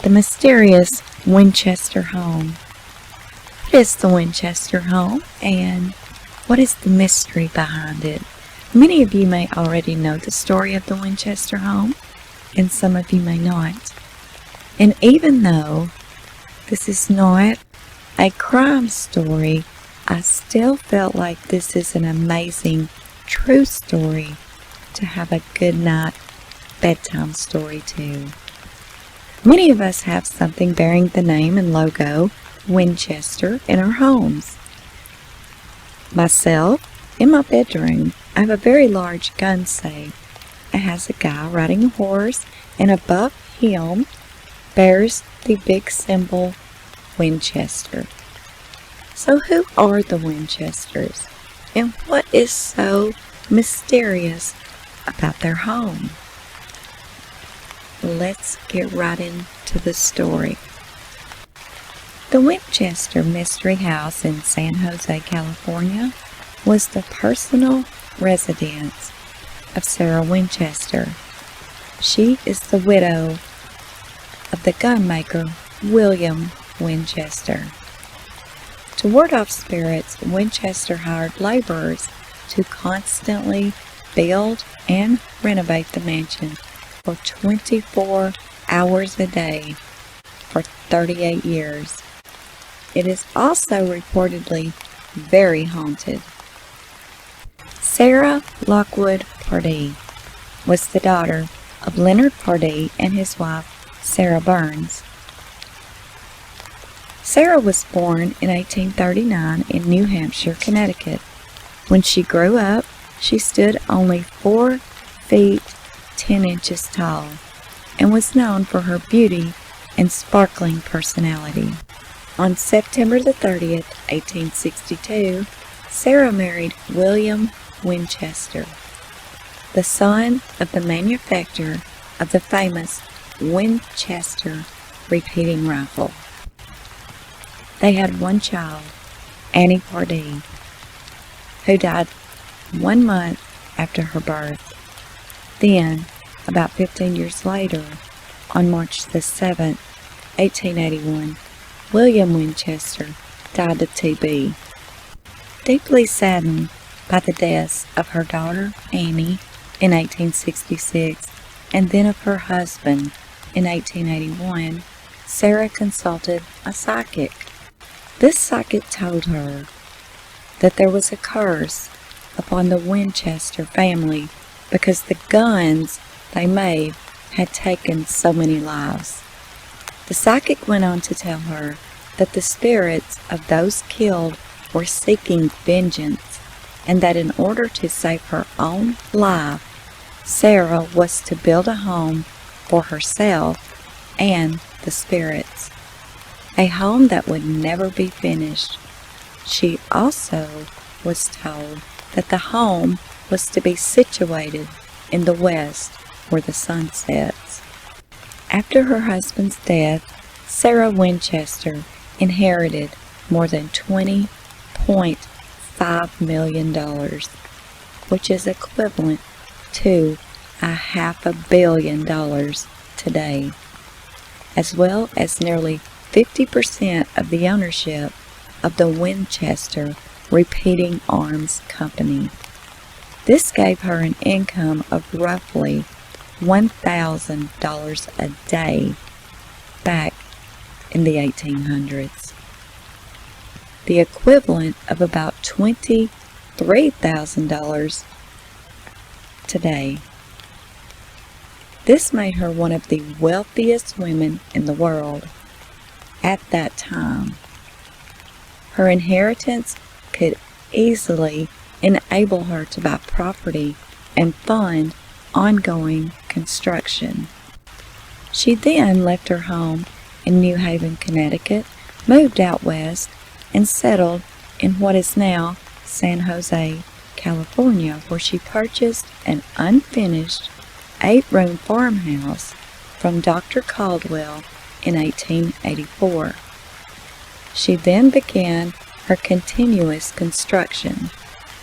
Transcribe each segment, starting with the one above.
The mysterious Winchester home. What is the Winchester home, and what is the mystery behind it? Many of you may already know the story of the Winchester home, and some of you may not. And even though this is not a crime story, I still felt like this is an amazing, true story to have a good night bedtime story too. Many of us have something bearing the name and logo Winchester in our homes. Myself, in my bedroom, I have a very large gun safe. It has a guy riding a horse, and above him bears the big symbol Winchester. So who are the Winchesters, and what is so mysterious about their home? Let's get right into the story. The Winchester Mystery House in San Jose, California, was the personal residence of Sarah Winchester. She is the widow of the gunmaker William Winchester. To ward off spirits, Winchester hired laborers to constantly build and renovate the mansion for 24 hours a day for 38 years. It is also reportedly very haunted. Sarah Lockwood Pardee was the daughter of Leonard Pardee and his wife, Sarah Burns. Sarah was born in 1839 in New Hampshire, Connecticut. When she grew up, she stood only 4 feet 10 inches tall and was known for her beauty and sparkling personality. On September the 30th, 1862, Sarah married William Winchester, the son of the manufacturer of the famous Winchester repeating rifle. They had one child, Annie Pardee, who died 1 month after her birth. Then, about 15 years later, on March the 7th, 1881, William Winchester died of TB. Deeply saddened by the deaths of her daughter, Annie, in 1866, and then of her husband in 1881, Sarah consulted a psychic. This psychic told her that there was a curse upon the Winchester family because the guns they made had taken so many lives. The psychic went on to tell her that the spirits of those killed were seeking vengeance, and that in order to save her own life, Sarah was to build a home for herself and the spirits, a home that would never be finished. She also was told that the home was to be situated in the west where the sun sets. After her husband's death, Sarah Winchester inherited more than $20.5 million, which is equivalent to $500 million today, as well as nearly 50% of the ownership of the Winchester Repeating Arms Company. This gave her an income of roughly $1,000 a day back in the 1800s, the equivalent of about $23,000 today. This made her one of the wealthiest women in the world at that time. Her inheritance could easily enable her to buy property and fund ongoing construction. She then left her home in New Haven, Connecticut moved out west, and settled in what is now San Jose, California, where she purchased an unfinished 8-room farmhouse from Dr. Caldwell in 1884. She then began her continuous construction.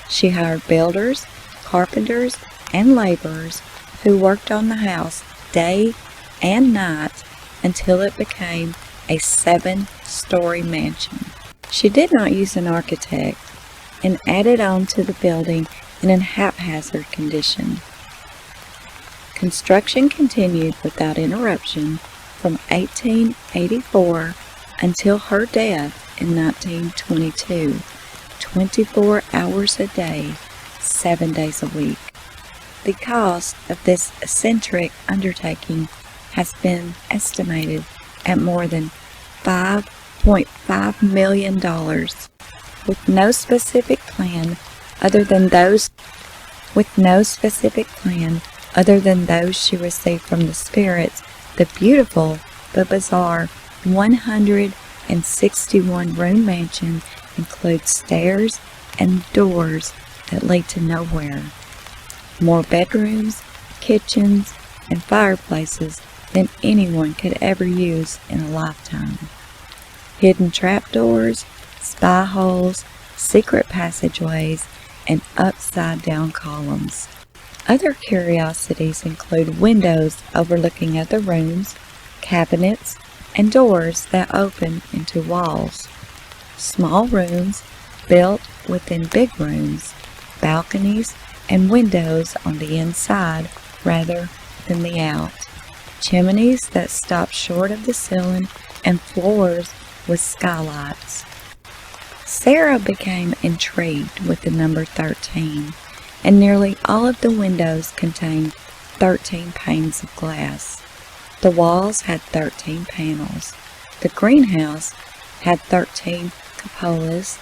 She hired builders, carpenters, and laborers who worked on the house day and night until it became a 7-story mansion. She did not use an architect and added on to the building in a haphazard condition. Construction continued without interruption from 1884 until her death in 1922, 24 hours a day, 7 days a week. The cost of this eccentric undertaking has been estimated at more than $5.5 million, with no specific plan other than those she received from the spirits. The beautiful but bizarre 161-room mansion includes stairs and doors that lead to nowhere, more bedrooms, kitchens, and fireplaces than anyone could ever use in a lifetime. Hidden trapdoors, spy holes, secret passageways, and upside-down columns. Other curiosities include windows overlooking other rooms, cabinets, and doors that open into walls, small rooms built within big rooms, balconies, and windows on the inside rather than the out, chimneys that stop short of the ceiling, and floors with skylights. Sarah became intrigued with the number 13, and nearly all of the windows contained 13 panes of glass. The walls had 13 panels. The greenhouse had 13 cupolas.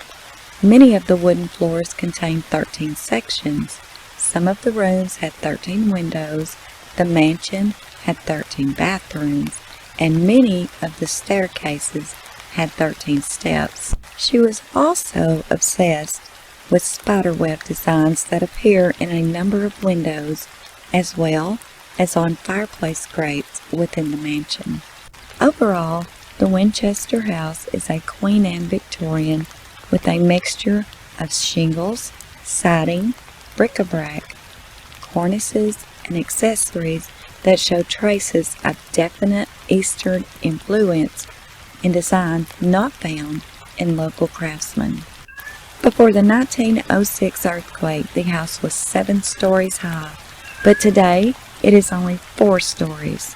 Many of the wooden floors contained 13 sections. Some of the rooms had 13 windows. The mansion had 13 bathrooms, and many of the staircases had 13 steps. She was also obsessed with spiderweb designs that appear in a number of windows, as well as on fireplace grates within the mansion. Overall, the Winchester house is a Queen Anne Victorian with a mixture of shingles, siding, bric-a-brac, cornices, and accessories that show traces of definite Eastern influence in designs not found in local craftsmen. Before the 1906 earthquake, the house was 7 stories high, but today it is only 4 stories.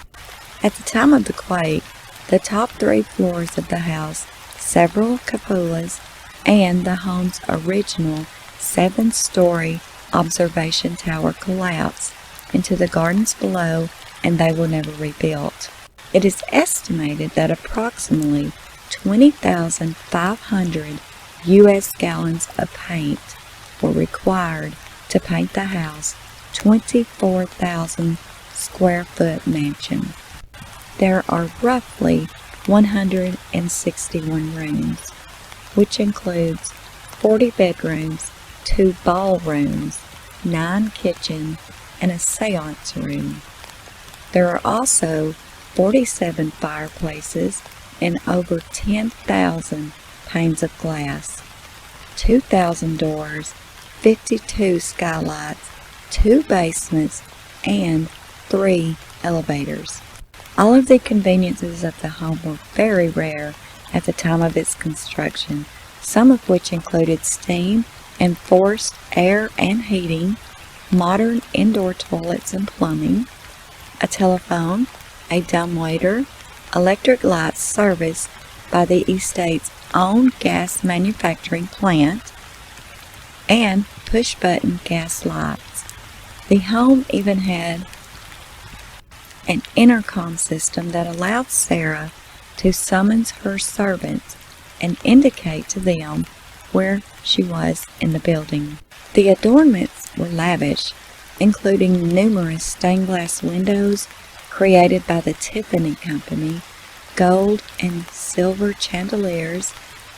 At the time of the quake, the top 3 floors of the house, several cupolas, and the home's original 7-story observation tower collapsed into the gardens below, and they were never rebuilt. It is estimated that approximately 20,500 U.S. gallons of paint were required to paint the house 24,000 square foot mansion. There are roughly 161 rooms, which includes 40 bedrooms, 2 ballrooms, 9 kitchens, and a seance room. There are also 47 fireplaces and over 10,000 panes of glass, 2,000 doors, 52 skylights, 2 basements, and 3 elevators. All of the conveniences of the home were very rare at the time of its construction, some of which included steam and forced air and heating, modern indoor toilets and plumbing, a telephone, a dumbwaiter, electric lights serviced by the estate's own gas manufacturing plant, and push-button gas lights. The home even had an intercom system that allowed Sarah to summon her servants and indicate to them where she was in the building. The adornments were lavish, including numerous stained glass windows created by the Tiffany Company, gold and silver chandeliers,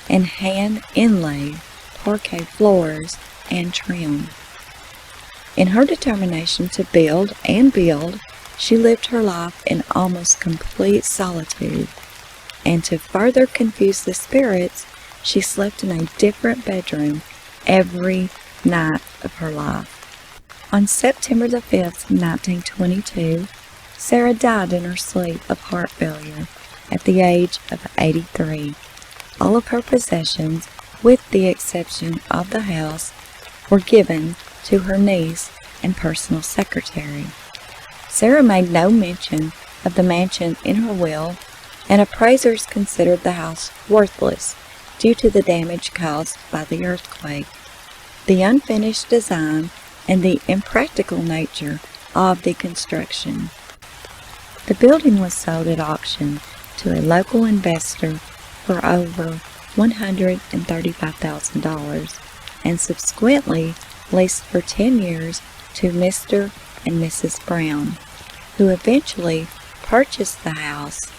and hand-inlaid parquet floors and trim. In her determination to build and build, she lived her life in almost complete solitude, and to further confuse the spirits, she slept in a different bedroom every night of her life. On September the 5th, 1922, Sarah died in her sleep of heart failure at the age of 83. All of her possessions, with the exception of the house, were given to her niece and personal secretary. Sarah made no mention of the mansion in her will, and appraisers considered the house worthless due to the damage caused by the earthquake, the unfinished design, and the impractical nature of the construction. The building was sold at auction to a local investor for over $135,000 and subsequently leased for 10 years to Mr. and Mrs. Brown, who eventually purchased the house.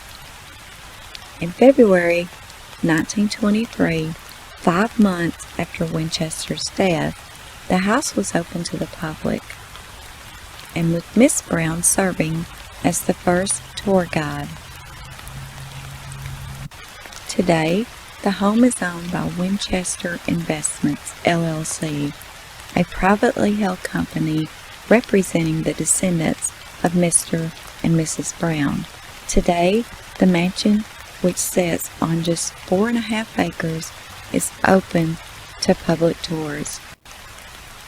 In February 1923, 5 months after Winchester's death, the house was opened to the public, and with Miss Brown serving as the first tour guide. Today, the home is owned by Winchester Investments, LLC, a privately held company representing the descendants of Mr. and Mrs. Brown. Today, the mansion, which sits on just 4.5 acres, is open to public tours.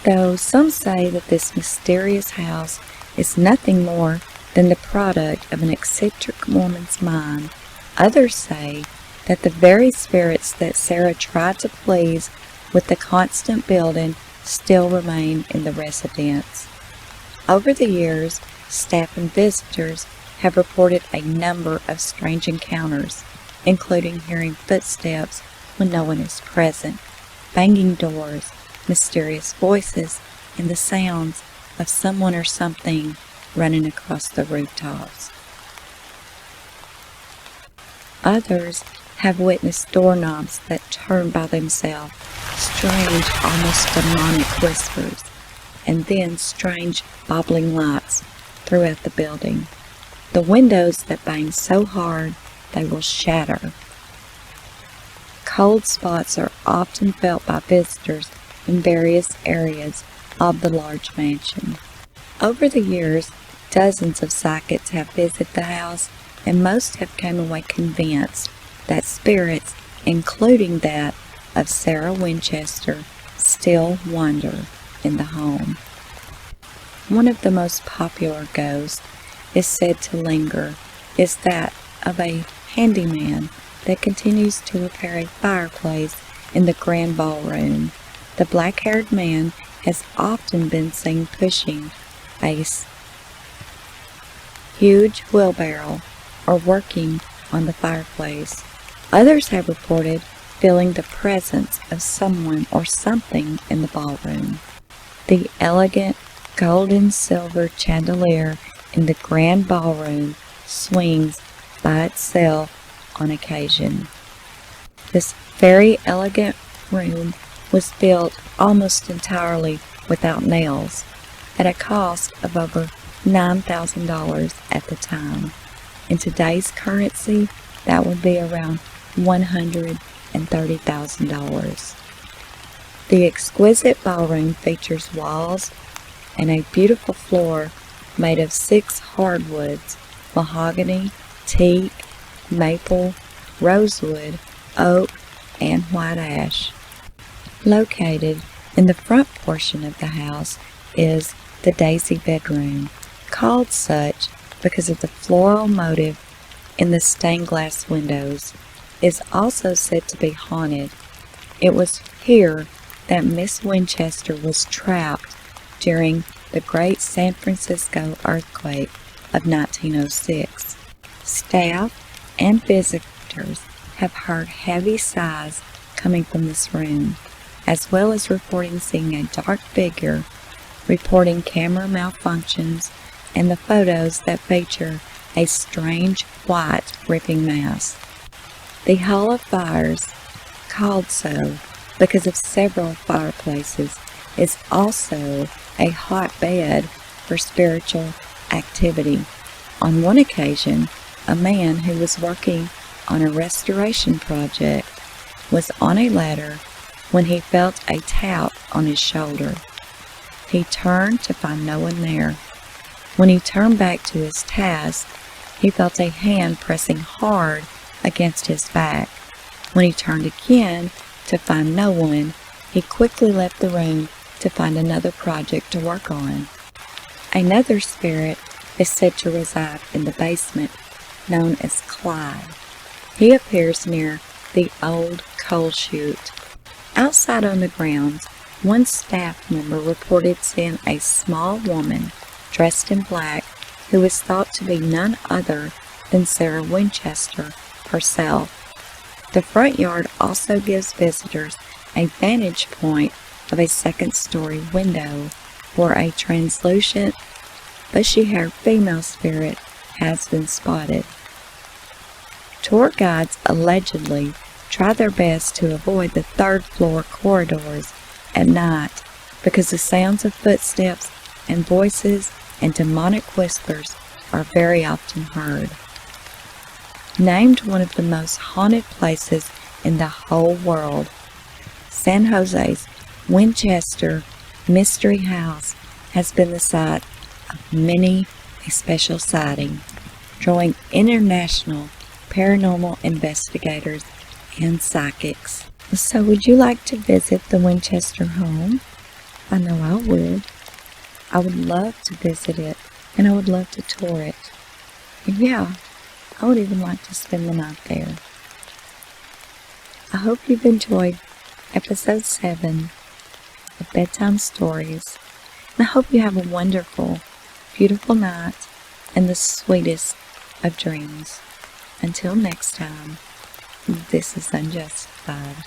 Though some say that this mysterious house is nothing more than the product of an eccentric woman's mind, others say that the very spirits that Sarah tried to please with the constant building still remain in the residence. Over the years, staff and visitors have reported a number of strange encounters, including hearing footsteps when no one is present, banging doors, mysterious voices, and the sounds of someone or something running across the rooftops. Others have witnessed doorknobs that turn by themselves, strange, almost demonic whispers, and then strange bobbling lights throughout the building. The windows that bang so hard they will shatter. Cold spots are often felt by visitors in various areas of the large mansion. Over the years, dozens of psychics have visited the house, and most have come away convinced that spirits, including that of Sarah Winchester, still wander in the home. One of the most popular ghosts is said to linger is that of a handyman that continues to repair a fireplace in the grand ballroom. The black-haired man has often been seen pushing a huge wheelbarrow or working on the fireplace. Others have reported feeling the presence of someone or something in the ballroom. The elegant gold and silver chandelier in the grand ballroom swings by itself on occasion. This very elegant room was built almost entirely without nails, at a cost of over $9,000 at the time. In today's currency, that would be around $130,000. The exquisite ballroom features walls and a beautiful floor made of 6 hardwoods: mahogany, teak, maple, rosewood, oak, and white ash. Located in the front portion of the house is the Daisy bedroom, called such because of the floral motif in the stained glass windows. It is also said to be haunted. It was here that Miss Winchester was trapped during the Great San Francisco earthquake of 1906. Staff and visitors have heard heavy sighs coming from this room, as well as reporting seeing a dark figure, reporting camera malfunctions, and the photos that feature a strange white ripping mass. The Hall of Fires, called so because of several fireplaces, is also a hotbed for spiritual activity. On one occasion, a man who was working on a restoration project was on a ladder when he felt a tap on his shoulder. He turned to find no one there. When he turned back to his task, he felt a hand pressing hard against his back. When he turned again to find no one, he quickly left the room to find another project to work on. Another spirit is said to reside in the basement, known as Clyde. He appears near the old coal chute. Outside on the grounds, one staff member reported seeing a small woman dressed in black who was thought to be none other than Sarah Winchester herself. The front yard also gives visitors a vantage point of a second-story window where a translucent, bushy-haired female spirit has been spotted. Tour guides allegedly try their best to avoid the third-floor corridors at night because the sounds of footsteps and voices and demonic whispers are very often heard. Named one of the most haunted places in the whole world, San Jose's Winchester Mystery House has been the site of many a special sighting, drawing international paranormal investigators and psychics. So would you like to visit the Winchester home? I know I would. I would love to visit it, and I would love to tour it. And yeah, I would even like to spend the night there. I hope you've enjoyed episode 7 of Bedtime Stories, and I hope you have a wonderful, beautiful night and the sweetest of dreams. Until next time, this is UnJustified.